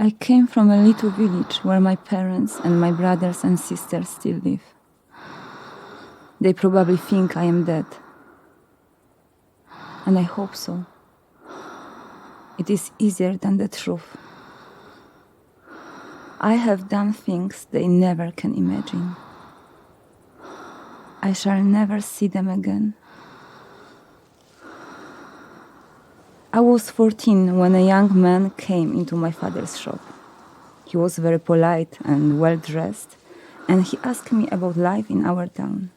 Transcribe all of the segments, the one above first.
I came from a little village where my parents and my brothers and sisters still live. They probably think I am dead. And I hope so. It is easier than the truth. I have done things they never can imagine. I shall never see them again. I was 14 when a young man came into my father's shop. He was very polite and well-dressed, and he asked me about life in our town.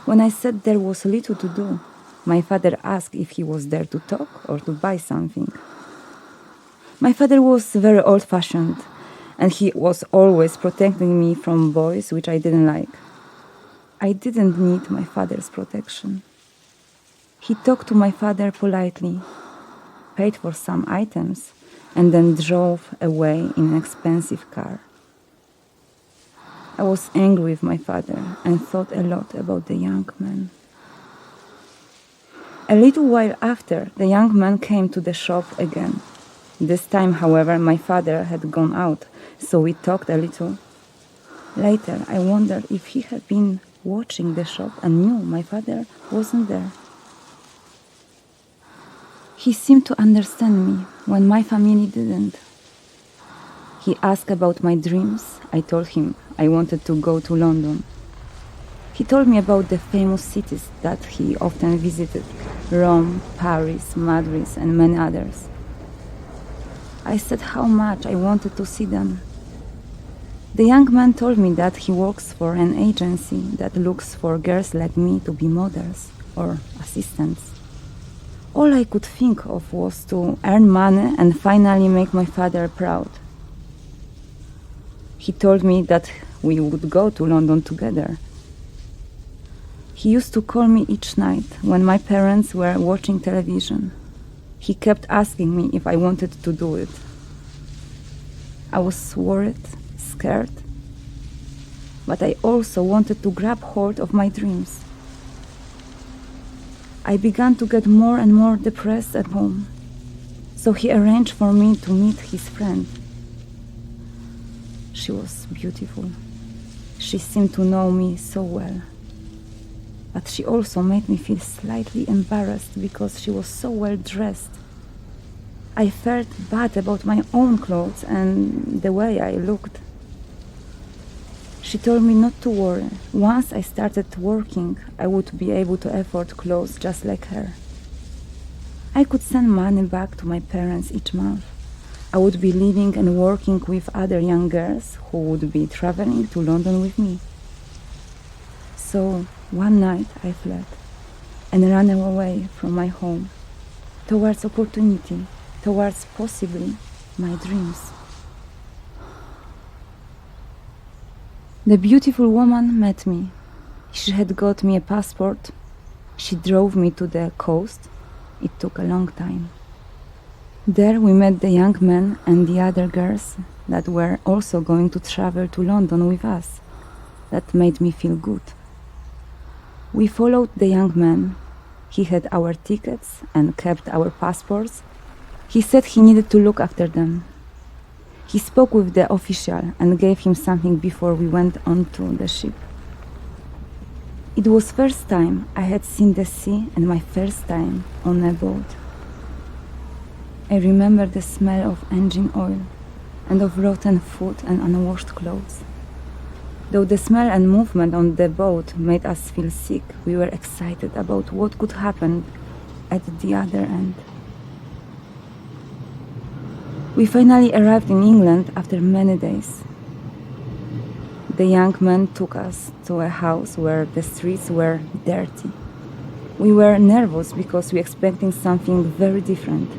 When I said there was little to do, my father asked if he was there to talk or to buy something. My father was very old-fashioned, and he was always protecting me from boys, which I didn't like. I didn't need my father's protection. He talked to my father politely, paid for some items, and then drove away in an expensive car. I was angry with my father and thought a lot about the young man. A little while after, the young man came to the shop again. This time, however, my father had gone out, so we talked a little. Later, I wondered if he had been watching the shop and knew my father wasn't there. He seemed to understand me when my family didn't. He asked about my dreams. I told him I wanted to go to London. He told me about the famous cities that he often visited: Rome, Paris, Madrid, and many others. I said how much I wanted to see them. The young man told me that he works for an agency that looks for girls like me to be models or assistants. All I could think of was to earn money and finally make my father proud. He told me that we would go to London together. He used to call me each night when my parents were watching television. He kept asking me if I wanted to do it. I was worried, scared, but I also wanted to grab hold of my dreams. I began to get more and more depressed at home, so he arranged for me to meet his friend. She was beautiful. She seemed to know me so well. But she also made me feel slightly embarrassed because she was so well dressed. I felt bad about my own clothes and the way I looked. She told me not to worry. Once I started working, I would be able to afford clothes just like her. I could send money back to my parents each month. I would be living and working with other young girls who would be traveling to London with me. So one night I fled and ran away from my home, towards opportunity, towards possibly my dreams. The beautiful woman met me. She had got me a passport. She drove me to the coast. It took a long time. There we met the young men and the other girls that were also going to travel to London with us. That made me feel good. We followed the young man. He had our tickets and kept our passports. He said he needed to look after them. He spoke with the official and gave him something before we went onto the ship. It was first time I had seen the sea and my first time on a boat. I remember the smell of engine oil and of rotten food and unwashed clothes. Though the smell and movement on the boat made us feel sick, we were excited about what could happen at the other end. We finally arrived in England after many days. The young man took us to a house where the streets were dirty. We were nervous because we were expecting something very different.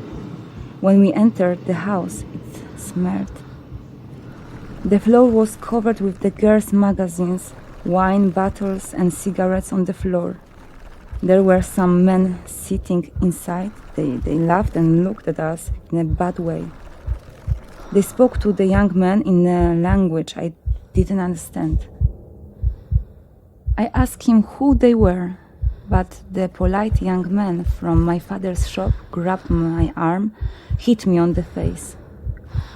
When we entered the house, it smelled. The floor was covered with the girls' magazines, wine bottles and cigarettes on the floor. There were some men sitting inside. They laughed and looked at us in a bad way. They spoke to the young man in a language I didn't understand. I asked him who they were, but the polite young man from my father's shop grabbed my arm, hit me on the face.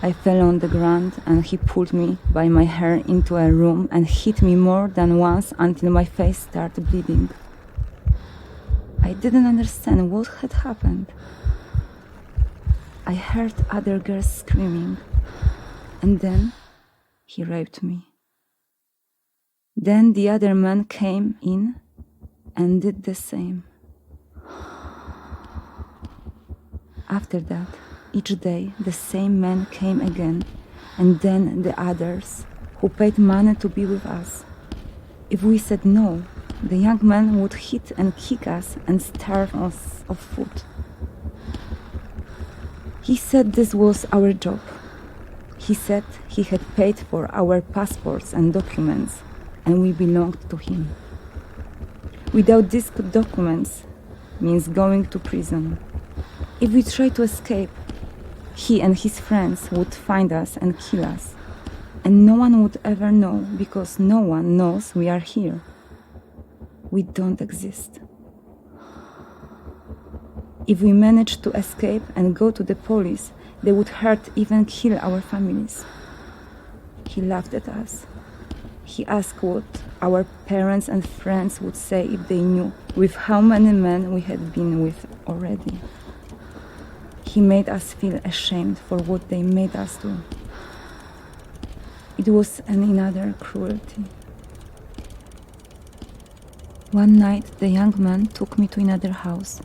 I fell on the ground and he pulled me by my hair into a room and hit me more than once until my face started bleeding. I didn't understand what had happened. I heard other girls screaming, and then he raped me. Then the other man came in and did the same. After that, each day the same man came again, and then the others who paid money to be with us. If we said no, the young man would hit and kick us and starve us of food. He said this was our job. He said he had paid for our passports and documents, and we belonged to him. Without these documents means going to prison. If we try to escape, he and his friends would find us and kill us, and no one would ever know because no one knows we are here. We don't exist. If we managed to escape and go to the police, they would hurt, even kill our families. He laughed at us. He asked what our parents and friends would say if they knew with how many men we had been with already. He made us feel ashamed for what they made us do. It was another cruelty. One night, the young man took me to another house.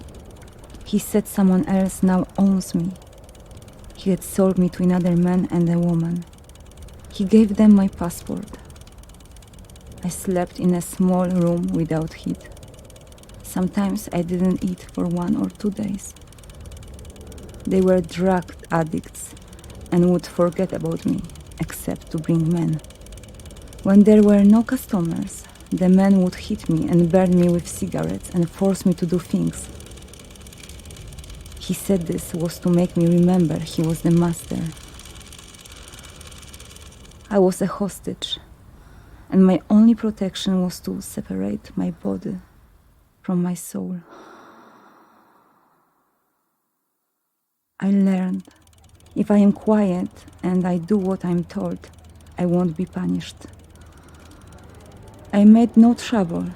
He said someone else now owns me. He had sold me to another man and a woman. He gave them my passport. I slept in a small room without heat. Sometimes I didn't eat for 1 or 2 days. They were drug addicts and would forget about me, except to bring men. When there were no customers, the men would hit me and burn me with cigarettes and force me to do things. He said this was to make me remember he was the master. I was a hostage, and my only protection was to separate my body from my soul. I learned, if I am quiet and I do what I'm told, I won't be punished. I made no trouble,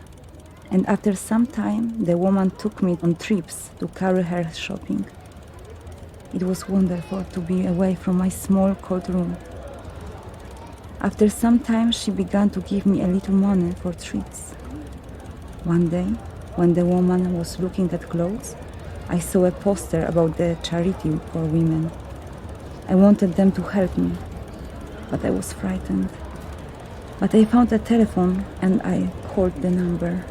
and after some time, the woman took me on trips to carry her shopping. It was wonderful to be away from my small, cold room. After some time, she began to give me a little money for treats. One day, when the woman was looking at clothes, I saw a poster about the charity for women. I wanted them to help me, but I was frightened. But I found a telephone and I called the number.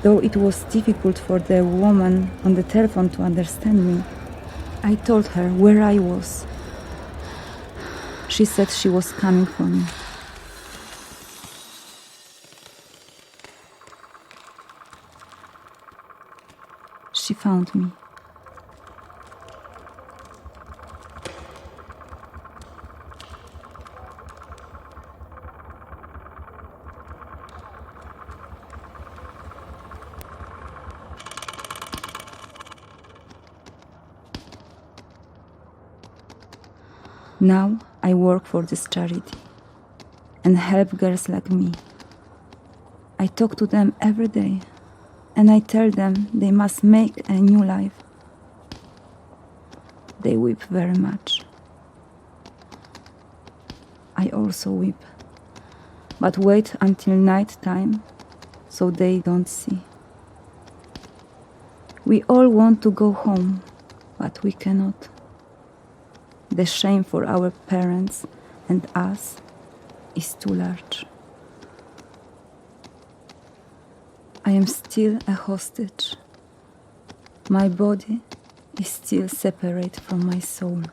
Though it was difficult for the woman on the telephone to understand me, I told her where I was. She said she was coming for me. She found me. Now I work for this charity and help girls like me. I talk to them every day and I tell them they must make a new life. They weep very much. I also weep, but wait until night time so they don't see. We all want to go home, but we cannot. The shame for our parents and us is too large. I am still a hostage. My body is still separate from my soul.